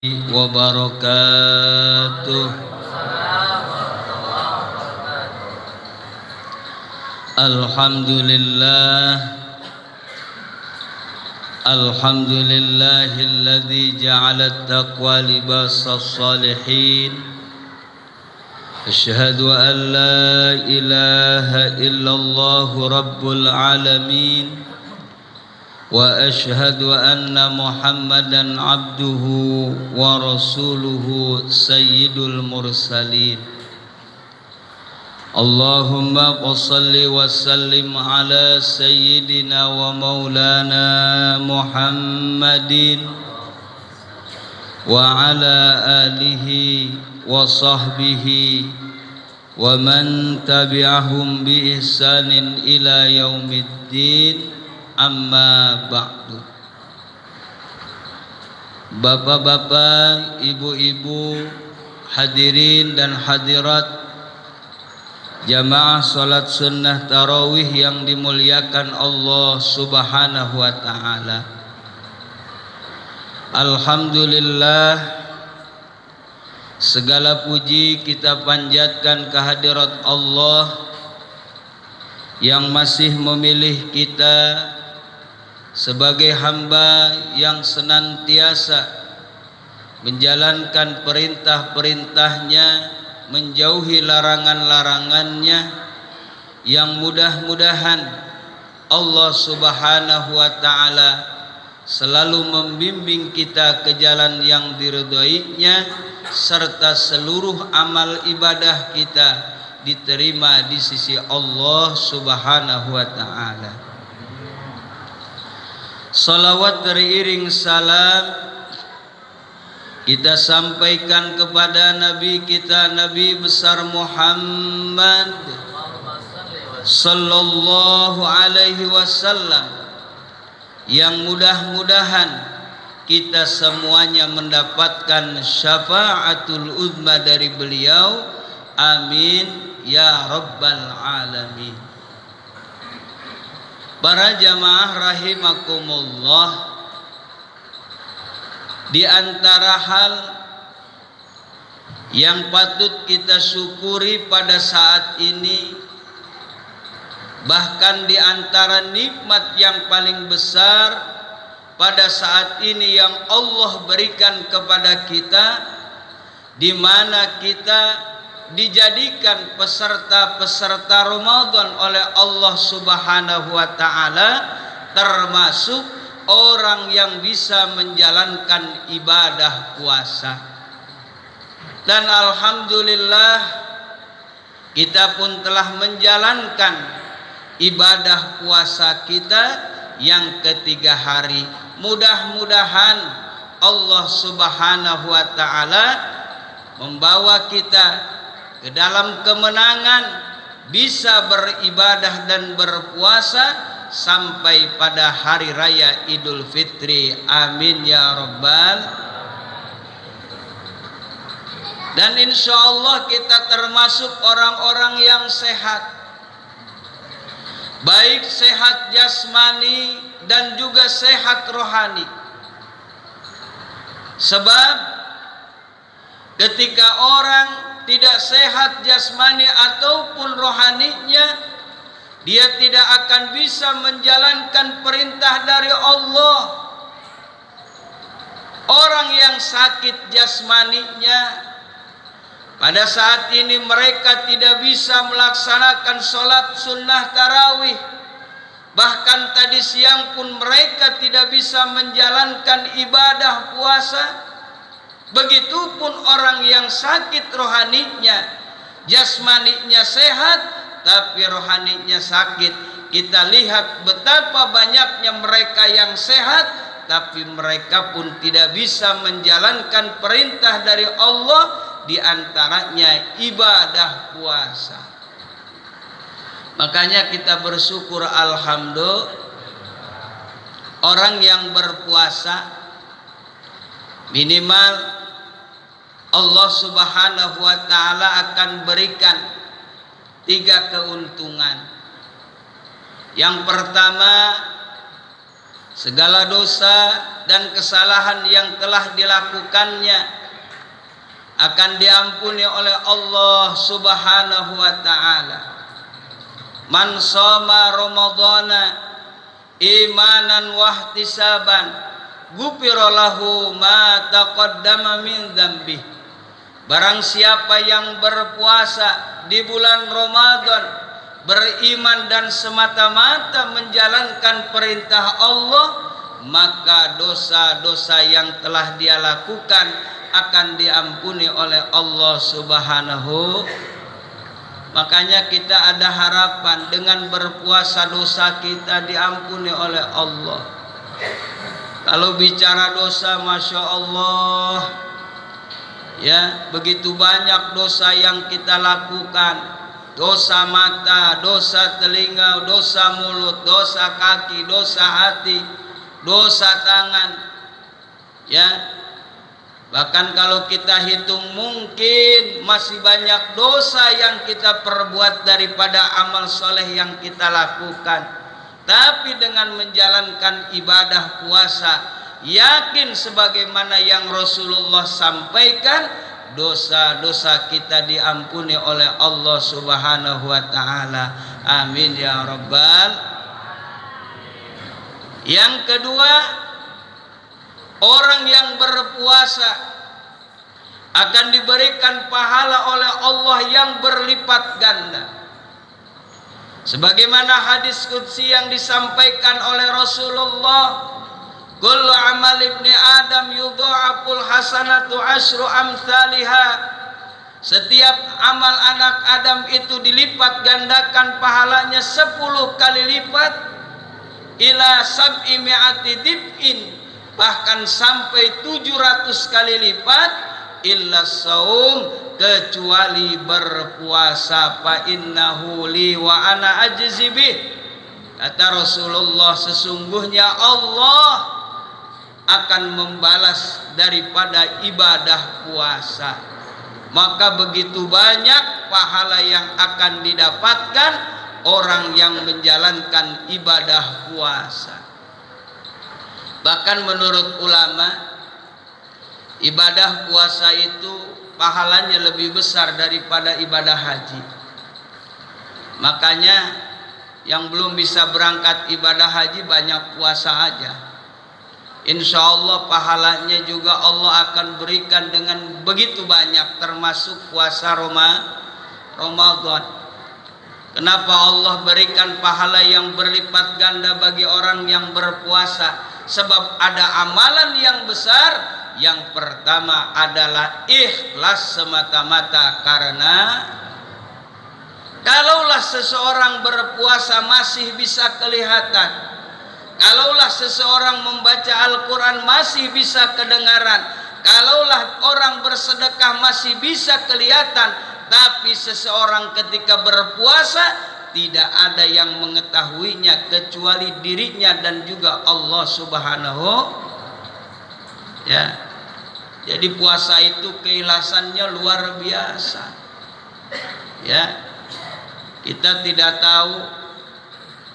wabarakatuh. Alhamdulillahilladzi ja'ala at-taqwa libasas salihin. Asyhadu an la ilaha illallah rabbul alamin. وأشهد أن محمدا عبده ورسوله سيد المرسلين اللهم صل وسلم على سيدنا ومولانا محمد وعلى آله وصحبه ومن تبعهم بإحسان إلى يوم الدين. Amma ba'du. Bapak-bapak, ibu-ibu, hadirin dan hadirat jamaah salat sunnah tarawih yang dimuliakan Allah Subhanahu wa ta'ala. Alhamdulillah, segala puji kita panjatkan kehadirat Allah yang masih memilih kita sebagai hamba yang senantiasa menjalankan perintah-perintahnya, menjauhi larangan-larangannya, yang mudah-mudahan Allah Subhanahu wa ta'ala selalu membimbing kita ke jalan yang diridhoinya, serta seluruh amal ibadah kita diterima di sisi Allah Subhanahu wa ta'ala. Salawat teriring salam kita sampaikan kepada Nabi kita, Nabi besar Muhammad sallallahu alaihi wasallam, yang mudah-mudahan kita semuanya mendapatkan syafaatul uzma dari beliau. Amin ya rabbal alamin. Para jamaah rahimakumullah, di antara hal yang patut kita syukuri pada saat ini, bahkan di antara nikmat yang paling besar pada saat ini yang Allah berikan kepada kita, di mana kita dijadikan peserta-peserta Ramadan oleh Allah Subhanahu wa ta'ala, termasuk orang yang bisa menjalankan ibadah puasa. Dan alhamdulillah kita pun telah menjalankan ibadah puasa kita yang ketiga hari. Mudah-mudahan Allah Subhanahu wa ta'ala membawa kita ke dalam kemenangan, bisa beribadah dan berpuasa sampai pada hari raya Idul Fitri. Amin ya rabbal. Dan insya Allah kita termasuk orang-orang yang sehat, baik sehat jasmani dan juga sehat rohani. Sebab ketika orang tidak sehat jasmani ataupun rohaninya, dia tidak akan bisa menjalankan perintah dari Allah. Orang yang sakit jasmaninya, pada saat ini mereka tidak bisa melaksanakan sholat sunnah tarawih. Bahkan tadi siang pun mereka tidak bisa menjalankan ibadah puasa. Begitupun orang yang sakit rohaninya, jasmaninya sehat tapi rohaninya sakit. Kita lihat betapa banyaknya mereka yang sehat tapi mereka pun tidak bisa menjalankan perintah dari Allah, di antaranya ibadah puasa. Makanya kita bersyukur, alhamdulillah, orang yang berpuasa minimal Allah Subhanahu wa ta'ala akan berikan 3 keuntungan. Yang pertama, segala dosa dan kesalahan yang telah dilakukannya akan diampuni oleh Allah Subhanahu wa taala. Man shoma ramadhana imanan wa ihtisaban ghufira lahu ma taqaddama min dzambi. Barang siapa yang berpuasa di bulan Ramadan beriman dan semata-mata menjalankan perintah Allah, maka dosa-dosa yang telah dia lakukan akan diampuni oleh Allah Subhanahu. Makanya kita ada harapan dengan berpuasa dosa kita diampuni oleh Allah. Kalau bicara dosa, Masya Allah, ya, begitu banyak dosa yang kita lakukan. Dosa mata, dosa telinga, dosa mulut, dosa kaki, dosa hati, dosa tangan, ya. Bahkan kalau kita hitung mungkin masih banyak dosa yang kita perbuat daripada amal soleh yang kita lakukan. Tapi dengan menjalankan ibadah puasa, yakin sebagaimana yang Rasulullah sampaikan, dosa-dosa kita diampuni oleh Allah Subhanahu wa taala. Amin ya rabbal. Yang kedua, orang yang berpuasa akan diberikan pahala oleh Allah yang berlipat ganda. Sebagaimana hadis qudsi yang disampaikan oleh Rasulullah, kullu amal ibni Adam yudha'aful hasanatu asyru amthaliha. Setiap amal anak Adam itu dilipat gandakan pahalanya 10 kali lipat, ila sab'i mi'ati dib'in, bahkan sampai 700 kali lipat, illa saum, kecuali berpuasa, fa innahu li wa ana ajzi bih. Kata Rasulullah, sesungguhnya Allah akan membalas daripada ibadah puasa. Maka begitu banyak pahala yang akan didapatkan orang yang menjalankan ibadah puasa. Bahkan menurut ulama, ibadah puasa itu pahalanya lebih besar daripada ibadah haji. Makanya yang belum bisa berangkat ibadah haji banyak puasa aja. Insya Allah pahalanya juga Allah akan berikan dengan begitu banyak, termasuk puasa Ramadan. Kenapa Allah berikan pahala yang berlipat ganda bagi orang yang berpuasa? Sebab ada amalan yang besar. Yang pertama adalah ikhlas semata-mata, karena kalaulah seseorang berpuasa masih bisa kelihatan, kalaulah seseorang membaca Al-Quran masih bisa kedengaran, kalaulah orang bersedekah masih bisa kelihatan, tapi seseorang ketika berpuasa tidak ada yang mengetahuinya kecuali dirinya dan juga Allah Subhanahu. Ya, jadi puasa itu keikhlasannya luar biasa. Ya, kita tidak tahu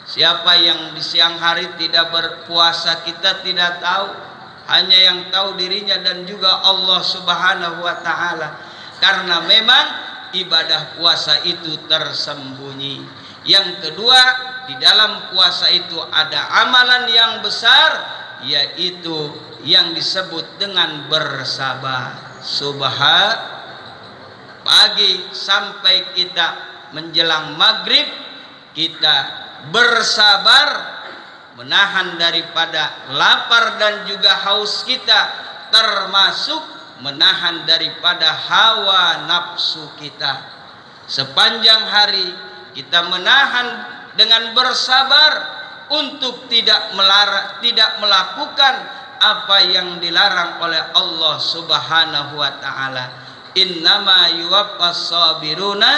siapa yang di siang hari tidak berpuasa, kita tidak tahu. Hanya yang tahu dirinya dan juga Allah Subhanahu wa taala. Karena memang ibadah puasa itu tersembunyi. Yang kedua, di dalam puasa itu ada amalan yang besar, yaitu yang disebut dengan bersabar. Pagi sampai kita menjelang maghrib, kita bersabar menahan daripada lapar dan juga haus kita, termasuk menahan daripada hawa nafsu kita. Sepanjang hari kita menahan dengan bersabar untuk tidak melakukan apa yang dilarang oleh Allah Subhanahu wa taala. Innama yuwaffas sabiruna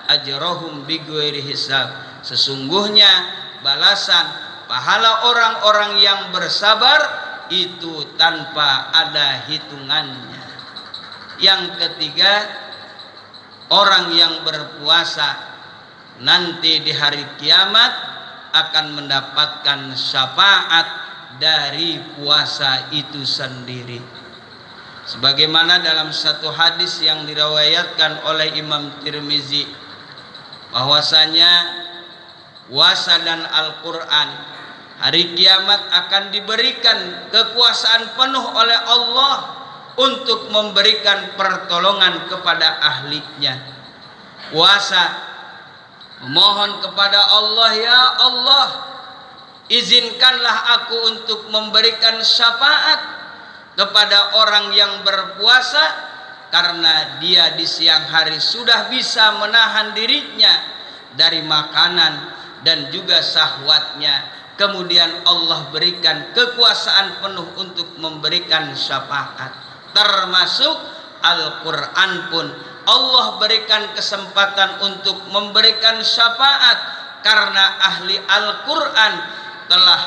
ajrahum bighairi hisab. Sesungguhnya balasan pahala orang-orang yang bersabar itu tanpa ada hitungannya. Yang ketiga, orang yang berpuasa nanti di hari kiamat akan mendapatkan syafaat dari puasa itu sendiri. Sebagaimana dalam satu hadis yang diriwayatkan oleh Imam Tirmizi, bahwasanya puasa dan Al-Quran hari kiamat akan diberikan kekuasaan penuh oleh Allah untuk memberikan pertolongan kepada ahlinya. Puasa memohon kepada Allah, ya Allah, izinkanlah aku untuk memberikan syafaat kepada orang yang berpuasa, karena dia di siang hari sudah bisa menahan dirinya dari makanan dan juga syahwatnya. Kemudian Allah berikan kekuasaan penuh untuk memberikan syafaat. Termasuk Al-Quran pun Allah berikan kesempatan untuk memberikan syafaat, karena ahli Al-Quran telah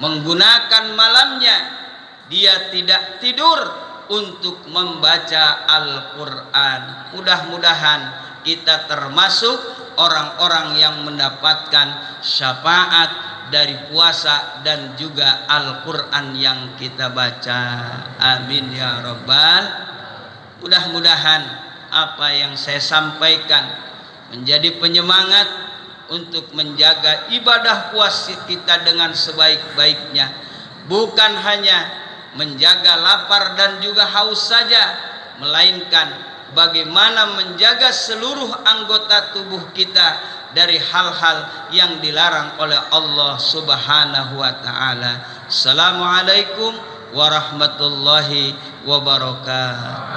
menggunakan malamnya, dia tidak tidur untuk membaca Al-Quran. Mudah-mudahan kita termasuk orang-orang yang mendapatkan syafaat dari puasa dan juga Al-Quran yang kita baca. Amin ya Rabbal. Mudah-mudahan apa yang saya sampaikan menjadi penyemangat untuk menjaga ibadah puasa kita dengan sebaik-baiknya. Bukan hanya menjaga lapar dan juga haus saja, melainkan bagaimana menjaga seluruh anggota tubuh kita dari hal-hal yang dilarang oleh Allah Subhanahu wa taala. Assalamualaikum warahmatullahi wabarakatuh.